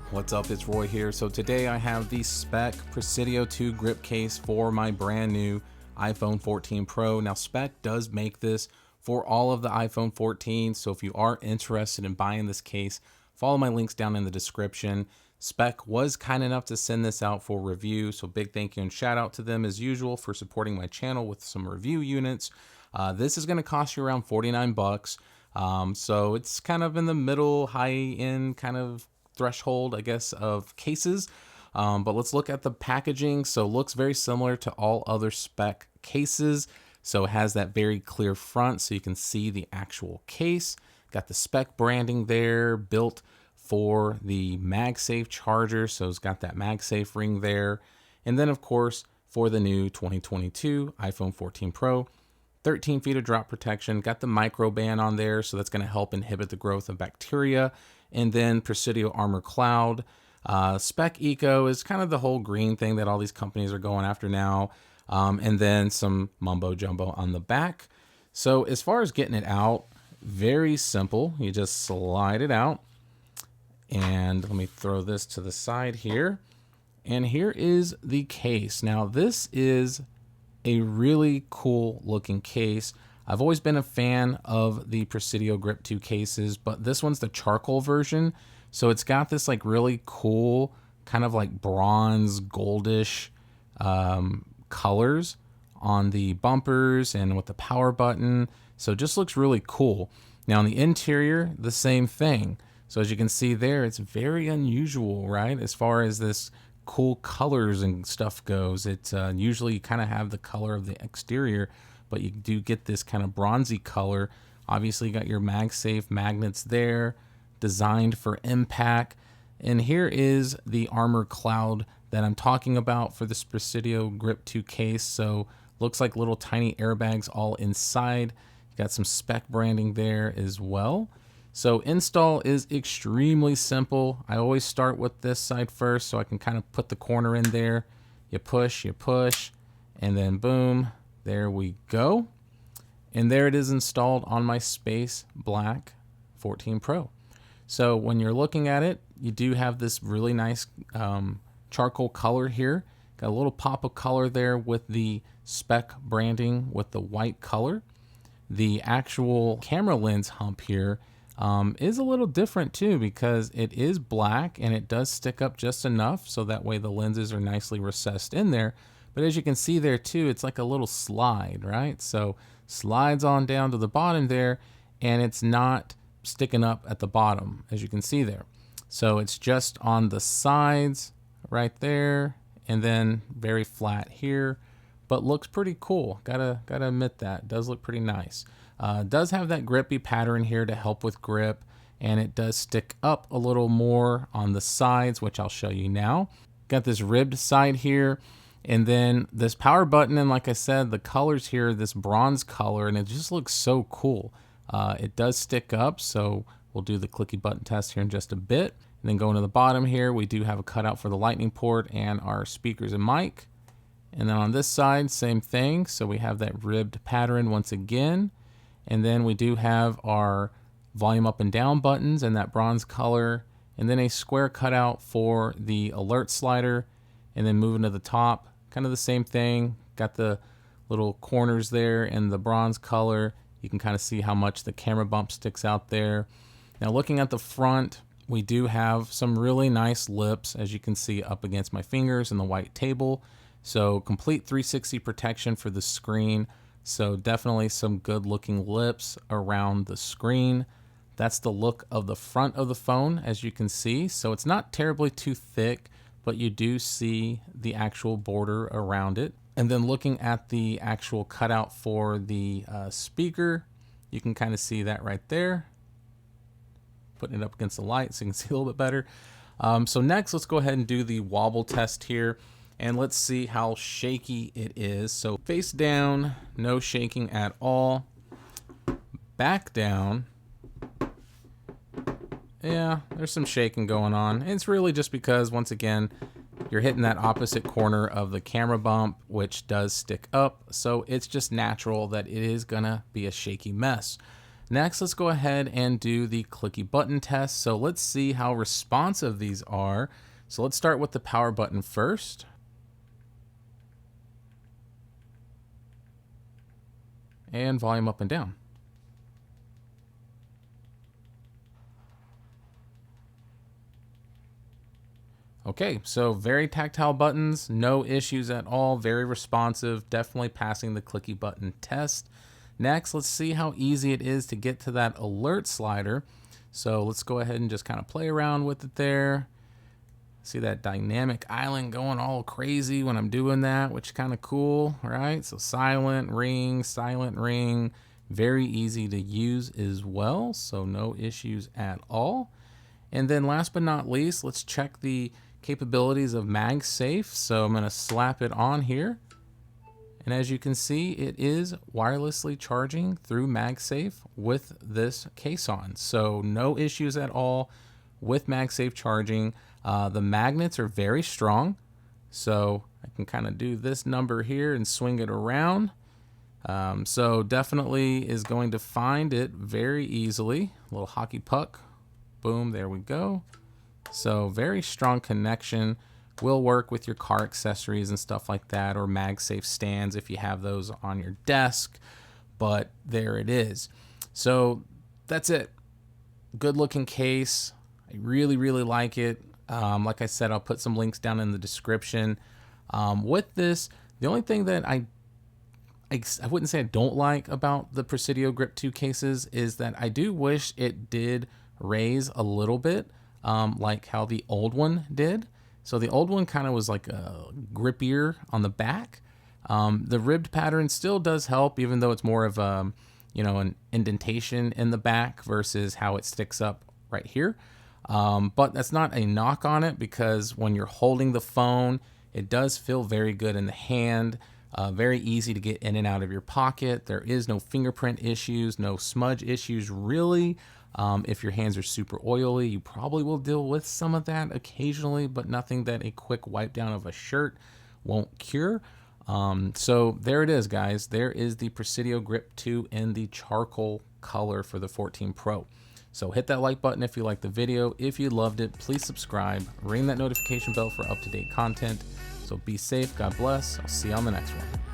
What's up, it's Roy here. So today I have the Speck Presidio 2 grip case for my brand new iPhone 14 Pro. Now Speck does make this for all of the iPhone 14, so if you are interested in buying this case, follow my links down in the description. Speck was kind enough to send this out for review, so big thank you and shout out to them as usual for supporting my channel with some review units. This is going to cost you around 49 bucks. So it's kind of in the middle, high end kind of threshold, I guess, of cases. But let's look at the packaging. So it looks very similar to all other Speck cases. So it has that very clear front so you can see the actual case. Got the Speck branding there, built for the MagSafe charger. So it's got that MagSafe ring there. And then of course, for the new 2022 iPhone 14 Pro, 13 feet of drop protection, got the micro band on there. So that's going to help inhibit the growth of bacteria. And then Presidio Armor Cloud. Speck Eco is kind of the whole green thing that all these companies are going after now. And then some mumbo jumbo on the back. So as far as getting it out, very simple. You just slide it out. And let me throw this to the side here. And here is the case. Now this is a really cool looking case. I've always been a fan of the Presidio Grip 2 cases, but this one's the charcoal version. So it's got this like really cool kind of like bronze goldish colors on the bumpers and with the power button. So it just looks really cool. Now on the interior, the same thing. So as you can see there, it's very unusual, right? As far as this cool colors and stuff goes, it usually you kind of have the color of the exterior, but you do get this kind of bronzy color. Obviously you got your MagSafe magnets there, designed for impact. And here is the Armor Cloud that I'm talking about for this Presidio Grip 2 case. So looks like little tiny airbags all inside. You got some Speck branding there as well. So install is extremely simple. I always start with this side first so I can kind of put the corner in there. You push, and then boom, there we go. And there it is installed on my Space Black 14 Pro. So when you're looking at it, you do have this really nice charcoal color here. Got a little pop of color there with the Speck branding with the white color. The actual camera lens hump here is a little different too, because it is black and it does stick up just enough so that way the lenses are nicely recessed in there. But as you can see there too, it's like a little slide, right? So slides on down to the bottom there, and it's not sticking up at the bottom, as you can see there. So it's just on the sides right there, and then very flat here, but looks pretty cool. Gotta admit that. It does look pretty nice. Does have that grippy pattern here to help with grip, and it does stick up a little more on the sides, which I'll show you now. Got this ribbed side here, and then this power button, and like I said, the colors here, this bronze color, and it just looks so cool. It does stick up, so we'll do the clicky button test here in just a bit. And then going to the bottom here, we do have a cutout for the lightning port and our speakers and mic. And then on this side, same thing. So we have that ribbed pattern once again. And then we do have our volume up and down buttons and that bronze color. And then a square cutout for the alert slider. And then moving to the top, kind of the same thing. Got the little corners there and the bronze color. You can kind of see how much the camera bump sticks out there. Now looking at the front, we do have some really nice lips, as you can see up against my fingers and the white table. So complete 360 protection for the screen. So definitely some good looking lips around the screen. That's the look of the front of the phone, as you can see. So it's not terribly too thick, but you do see the actual border around it. And then looking at the actual cutout for the speaker, you can kind of see that right there. Putting it up against the light so you can see a little bit better. So next, let's go ahead and do the wobble test here. And let's see how shaky it is. So face down, no shaking at all. Back down. Yeah, there's some shaking going on. It's really just because, once again, you're hitting that opposite corner of the camera bump, which does stick up. So it's just natural that it is gonna be a shaky mess. Next, let's go ahead and do the clicky button test. So let's see how responsive these are. So let's start with the power button first. And volume up and down. Okay, so very tactile buttons, no issues at all, very responsive, definitely passing the clicky button test. Next, let's see how easy it is to get to that alert slider. So let's go ahead and just kind of play around with it there. See that dynamic island going all crazy when I'm doing that, which is kind of cool, right? So silent ring, very easy to use as well, so no issues at all. And then last but not least, let's check the capabilities of MagSafe. So I'm going to slap it on here. And as you can see, it is wirelessly charging through MagSafe with this case on. So no issues at all with MagSafe charging. The magnets are very strong. So I can kind of do this number here and swing it around. So definitely is going to find it very easily. A little hockey puck. Boom, there we go. So very strong connection. Will work with your car accessories and stuff like that, or MagSafe stands if you have those on your desk. But there it is. So that's it. Good looking case. I really, really like it. Like I said, I'll put some links down in the description. With this, the only thing that I wouldn't say I don't like about the Presidio Grip 2 cases is that I do wish it did raise a little bit, like how the old one did. So the old one kind of was like a grippier on the back. The ribbed pattern still does help, even though it's more of a, an indentation in the back versus how it sticks up right here. But that's not a knock on it, because when you're holding the phone, it does feel very good in the hand. Very easy to get in and out of your pocket. There is no fingerprint issues, no smudge issues really. If your hands are super oily, you probably will deal with some of that occasionally, but nothing that a quick wipe down of a shirt won't cure. So there it is, guys. There is the Presidio Grip 2 in the charcoal color for the 14 Pro. So hit that like button if you liked the video. If you loved it, please subscribe. Ring that notification bell for up-to-date content. So be safe. God bless. I'll see you on the next one.